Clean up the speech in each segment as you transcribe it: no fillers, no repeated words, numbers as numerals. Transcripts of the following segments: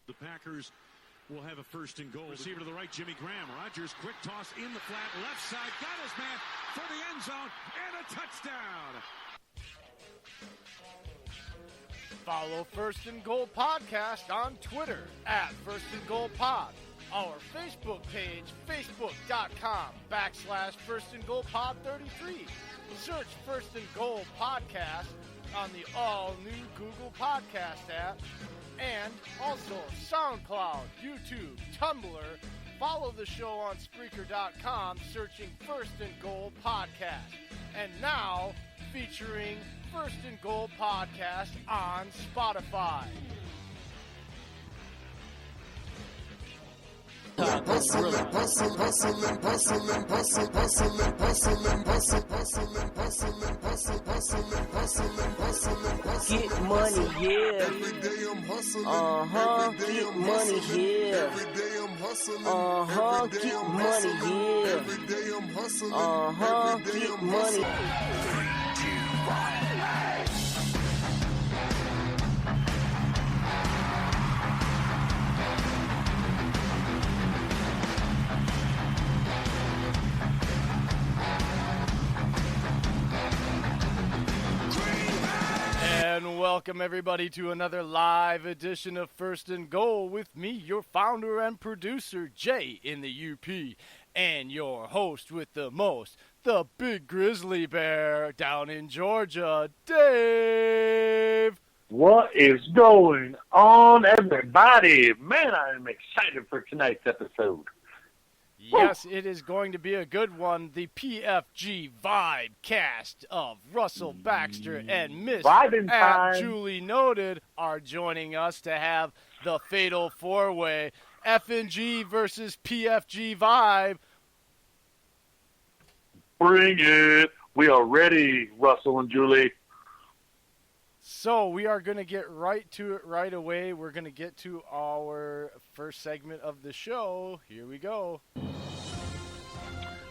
The Packers will have a first and goal. Receiver to the right, Jimmy Graham. Rodgers, quick toss in the flat, left side, got his man for the end zone, and a touchdown. Follow First and Goal Podcast on Twitter at First and Goal Pod. Our Facebook page, facebook.com/First and Goal Pod 33. Search First and Goal Podcast on the all-new Google Podcast app. And also SoundCloud, YouTube, Tumblr. Follow the show on Spreaker.com, searching First and Goal Podcast. And now, featuring First and Goal Podcast on Spotify. Get money, yeah. Get money, yeah. Get money, yeah. Get money. 3, 2, 1. And welcome everybody to another live edition of First and Goal with me, your founder and producer, Jay in the UP, and your host with the most, the big grizzly bear down in Georgia, Dave. What is going on, everybody? Man, I am excited for tonight's episode. Yes, it is going to be a good one. The PFG Vibe cast of Russell Baxter and Miss Julie Noted are joining us to have the fatal four-way F&G versus PFG Vibe. Bring it. We are ready, Russell and Julie. So we are going to get right to it right away. We're going to get to our first segment of the show. Here we go.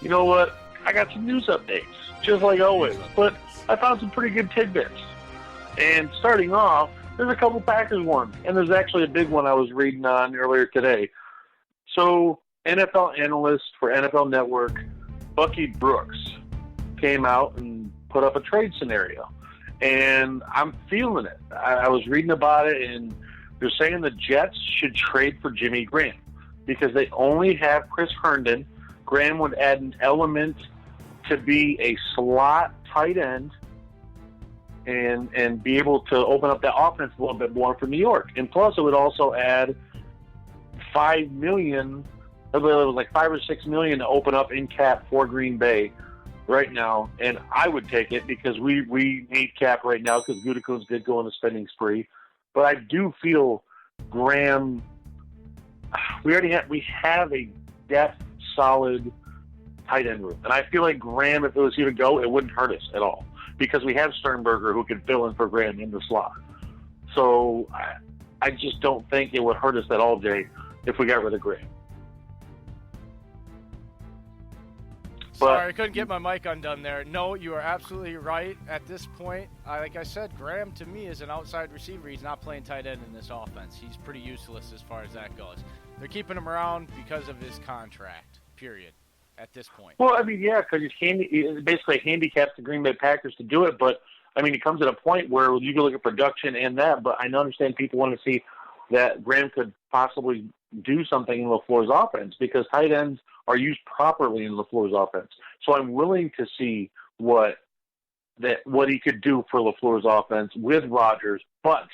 You know what? I got some news updates, just like always. But I found some pretty good tidbits. And starting off, there's a couple Packers ones. And there's actually a big one I was reading on earlier today. So NFL analyst for NFL Network, Bucky Brooks, came out and put up a trade scenario. And I'm feeling it. I was reading about it, and they're saying the Jets should trade for Jimmy Graham because they only have Chris Herndon. Graham would add an element to be a slot tight end and be able to open up that offense a little bit more for New York. And plus, it would also add $5 million. It was like $5 or $6 million to open up in cap for Green Bay right now, and I would take it because we need cap right now because Gutekunst did go on a spending spree. But I do feel Graham. We have a depth solid tight end room, and I feel like Graham, if it was here to go, it wouldn't hurt us at all because we have Sternberger who can fill in for Graham in the slot. So I just don't think it would hurt us at all, Jay, if we got rid of Graham. Sorry, I couldn't get my mic undone there. No, you are absolutely right. At this point, like I said, Graham to me is an outside receiver. He's not playing tight end in this offense. He's pretty useless as far as that goes. They're keeping him around because of his contract, period, at this point. Well, I mean, yeah, because he basically handicaps the Green Bay Packers to do it. But, I mean, it comes at a point where you can look at production and that. But I understand people want to see that Graham could possibly do something in LaFleur's offense because tight ends are used properly in LaFleur's offense. So I'm willing to see what he could do for LaFleur's offense with Rodgers. But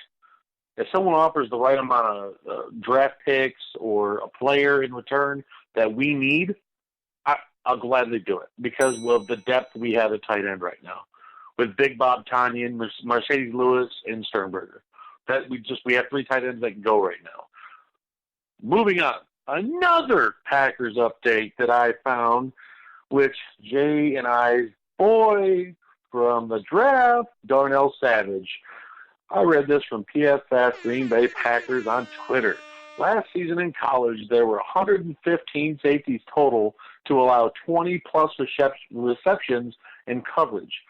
if someone offers the right amount of draft picks or a player in return that we need, I'll gladly do it because of the depth we have at tight end right now with Big Bob Tonyan, Mercedes Lewis, and Sternberger. We have three tight ends that can go right now. Moving on, another Packers update that I found, which Jay and I's boy from the draft, Darnell Savage. I read this from PFF Green Bay Packers on Twitter. Last season in college, there were 115 safeties total to allow 20-plus receptions and coverage.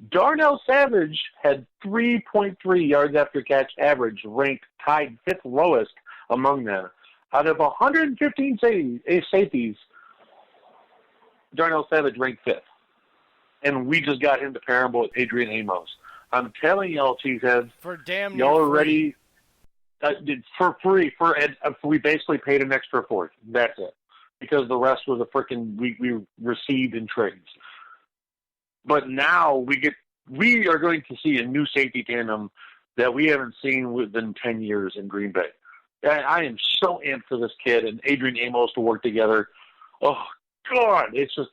Darnell Savage had 3.3 yards after catch average, ranked tied fifth lowest among them. Out of 115 safeties, Darnell Savage ranked 5th. And we just got him to pair him with Adrian Amos. I'm telling y'all, cheeseheads, for damn near y'all are free. ready for free. We basically paid an extra $4. That's it. Because the rest was a freaking we received in trades. But now we are going to see a new safety tandem that we haven't seen within 10 years in Green Bay. I am so amped for this kid and Adrian Amos to work together. Oh, God. It's just,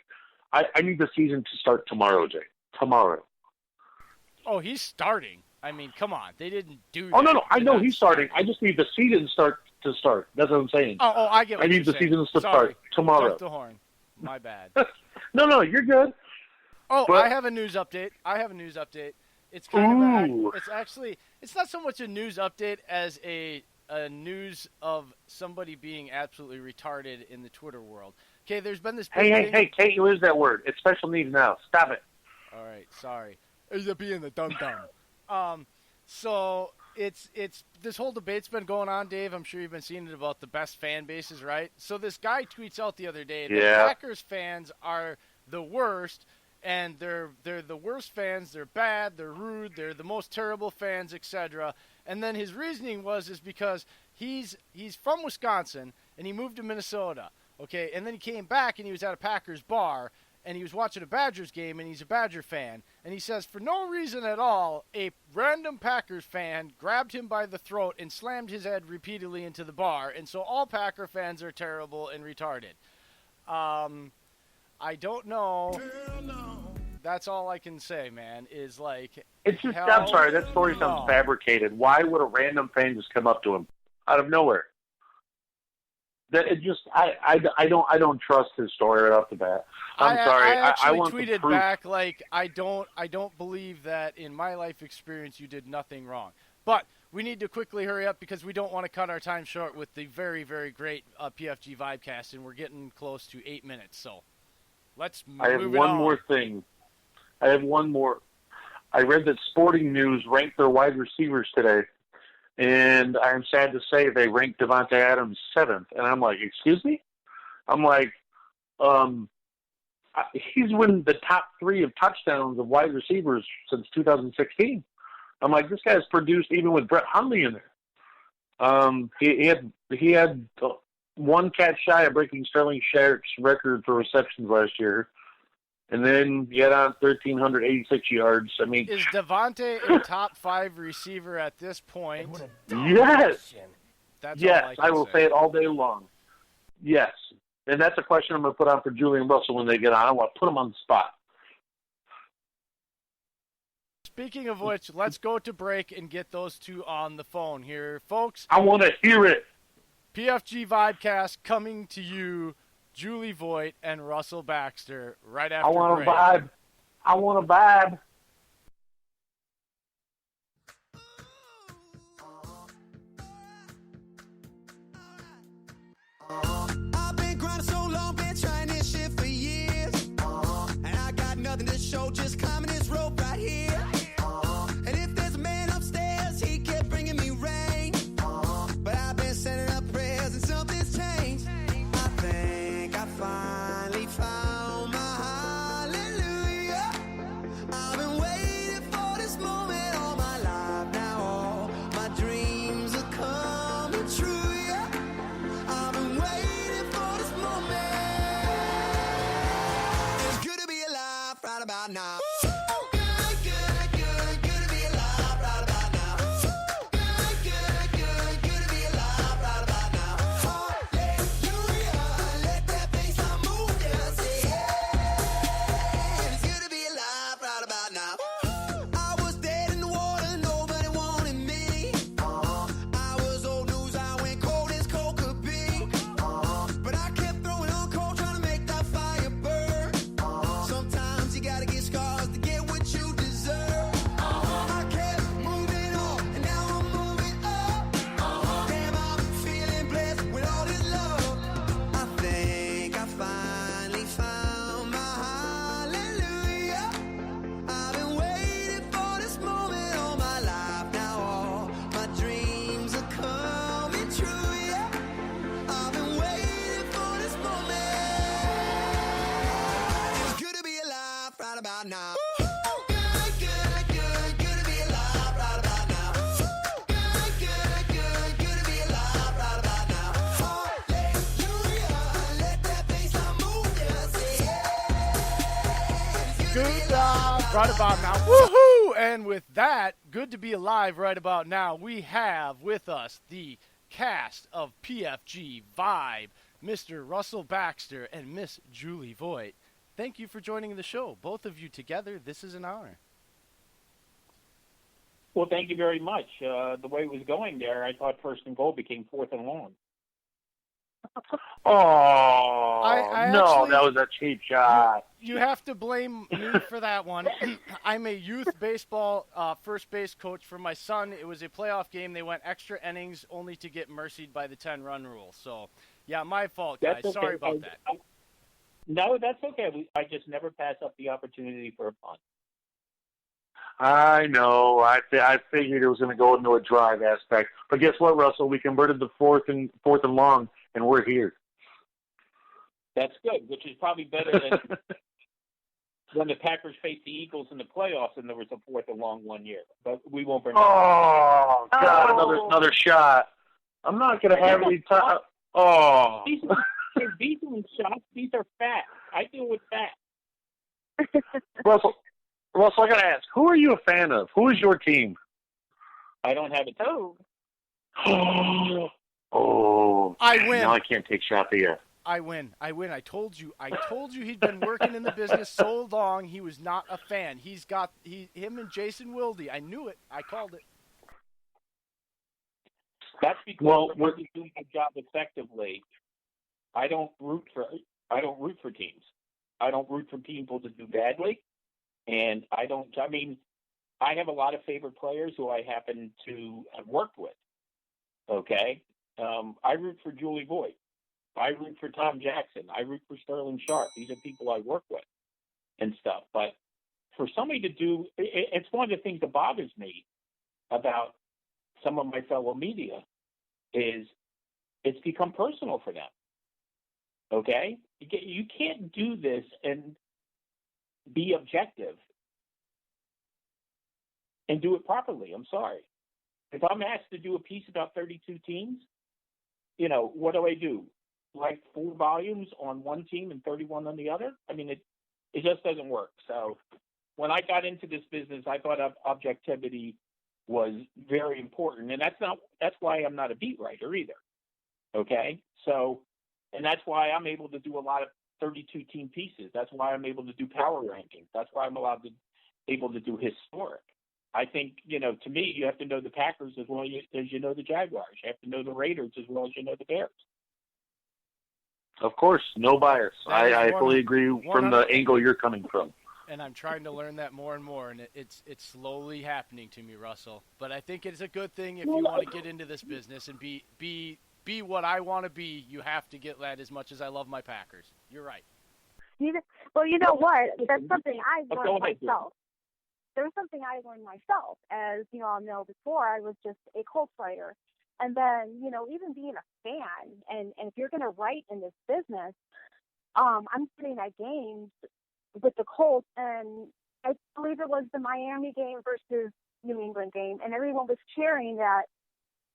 I need the season to start tomorrow, Jay. Tomorrow. Oh, he's starting. I mean, come on. They didn't do that. Oh, no. I know he's starting. I just need the season to start. That's what I'm saying. Oh, I get what I need you're the saying. season to Sorry. start tomorrow. Jumped the horn. My bad. No, you're good. Oh, But- I have a news update. It's kind Ooh. of it's not so much a news update as a news of somebody being absolutely retarded in the Twitter world. Okay, there's been this big thing. Hey, Kate, use that word. It's special needs now. Stop it. All right, sorry. Is it being the dum-dum? So it's this whole debate's been going on, Dave. I'm sure you've been seeing it about the best fan bases, right? So this guy tweets out the other day that Yeah. Packers fans are the worst, and they're the worst fans. They're bad. They're rude. They're the most terrible fans, etc. And then his reasoning is because he's from Wisconsin and he moved to Minnesota. Okay, and then he came back and he was at a Packers bar and he was watching a Badgers game and he's a Badger fan. And he says, for no reason at all, a random Packers fan grabbed him by the throat and slammed his head repeatedly into the bar. And so all Packer fans are terrible and retarded. I don't know. That's all I can say, man, is like... It's just, I'm sorry, that story sounds fabricated. Why would a random fan just come up to him out of nowhere? That it just, I don't trust his story right off the bat. I'm sorry. I actually want the tweeted proof. back like I don't believe that in my life experience you did nothing wrong. But we need to quickly hurry up because we don't want to cut our time short with the very, very great PFG Vibecast, and we're getting close to 8 minutes. So let's move I have it one on. more thing. I have one more. I read that Sporting News ranked their wide receivers today, and I'm sad to say they ranked Devontae Adams 7th. And I'm like, excuse me? I'm like, he's won the top 3 of touchdowns of wide receivers since 2016. I'm like, this guy's produced even with Brett Hundley in there. He had one catch shy of breaking Sterling Sharpe's record for receptions last year. And then get on 1,386 yards. I mean, Is Devontae a top 5 receiver at this point? yes. That's Yes, all I will say it all day long. Yes. And that's a question I'm going to put on for Julian Russell when they get on. I want to put him on the spot. Speaking of which, let's go to break and get those two on the phone here. Folks, I want to hear it. PFG Vibecast coming to you, Julie Voigt and Russell Baxter, right after I want break. a vibe. I want a vibe. I've been grinding so long, been trying this shit for years. And I got nothing to show, just climbing this rope right here. And if there's a man upstairs, he kept bringing me rain. But I've been sending up prayers and something's changed. I think I finally found my hallelujah. I've been Good right about now. Woohoo! And with that, good to be alive right about now. We have with us the cast of PFG Vibe, Mr. Russell Baxter and Miss Julie Voigt. Thank you for joining the show. Both of you together, this is an honor. Well, thank you very much. The way it was going there, I thought first and goal became fourth and long. Oh, I no, actually, that was a cheap shot. You have to blame me for that one. I'm a youth baseball first base coach for my son. It was a playoff game. They went extra innings only to get mercied by the 10-run rule. So, yeah, my fault, guys. That's okay. Sorry about that. No, that's okay. I just never pass up the opportunity for a punt. I know. I figured it was going to go into a drive aspect. But guess what, Russell? We converted the fourth and long, and we're here. That's good, which is probably better than when the Packers faced the Eagles in the playoffs and there was a fourth and long 1 year. But we won't bring Oh, God, another shot. I'm not going to have any time. Oh. These are shots. These are fat. I deal with fat. Russell, I got to ask, who are you a fan of? Who is your team? I don't have a team. Oh. I win. Now I can't take shots of you. I win. I told you he'd been working in the business so long he was not a fan. Him and Jason Wilde. I knew it. I called it. That's because when you do my job effectively, I don't root for teams. I don't root for people to do badly. And I have a lot of favorite players who I happen to have worked with. Okay? I root for Julie Voigt. I root for Tom Jackson. I root for Sterling Sharp. These are people I work with and stuff. But for somebody to do – it's one of the things that bothers me about some of my fellow media is it's become personal for them. Okay? You can't do this and be objective and do it properly. I'm sorry. If I'm asked to do a piece about 32 teams, what do? Like 4 volumes on one team and 31 on the other? I mean, it just doesn't work. So when I got into this business, I thought objectivity was very important. And that's why I'm not a beat writer either. Okay? So, and that's why I'm able to do a lot of 32 team pieces. That's why I'm able to do power rankings. That's why I'm able to do historic. I think, to me, you have to know the Packers as well as you know the Jaguars. You have to know the Raiders as well as you know the Bears. Of course, no bias. I fully agree from the angle you're coming from. And I'm trying to learn that more and more, and it's slowly happening to me, Russell. But I think it's a good thing if you want to get into this business and be what I want to be. You have to get that as much as I love my Packers. You're right. Well, you know what? That's something I learned myself. There was something I learned myself. As you all know, before I was just a Colts writer. And then, even being a fan, and if you're going to write in this business, I'm sitting at games with the Colts, and I believe it was the Miami game versus New England game, and everyone was cheering that,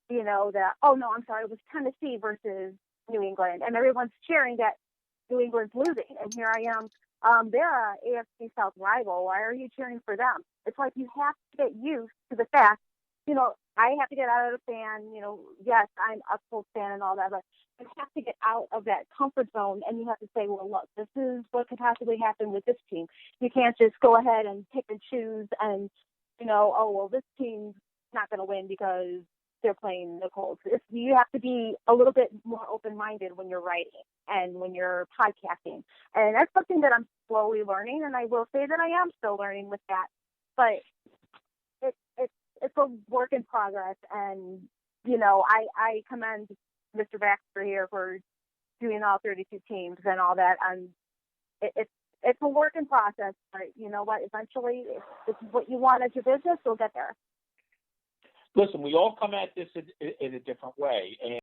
it was Tennessee versus New England, and everyone's cheering that New England's losing, and here I am. They're an AFC South rival. Why are you cheering for them? It's like you have to get used to the fact, I have to get out of the fan, yes, I'm a Colts fan and all that, but you have to get out of that comfort zone and you have to say, well, look, this is what could possibly happen with this team. You can't just go ahead and pick and choose and, this team's not going to win because they're playing the Colts. You have to be a little bit more open-minded when you're writing and when you're podcasting. And that's something that I'm slowly learning, and I will say that I am still learning with that. But it's a work in progress, and, I commend Mr. Baxter here for doing all 32 teams and all that. And it's a work in process, but you know what? Eventually, if this is what you want as your business, you'll get there. Listen, we all come at this in a different way, and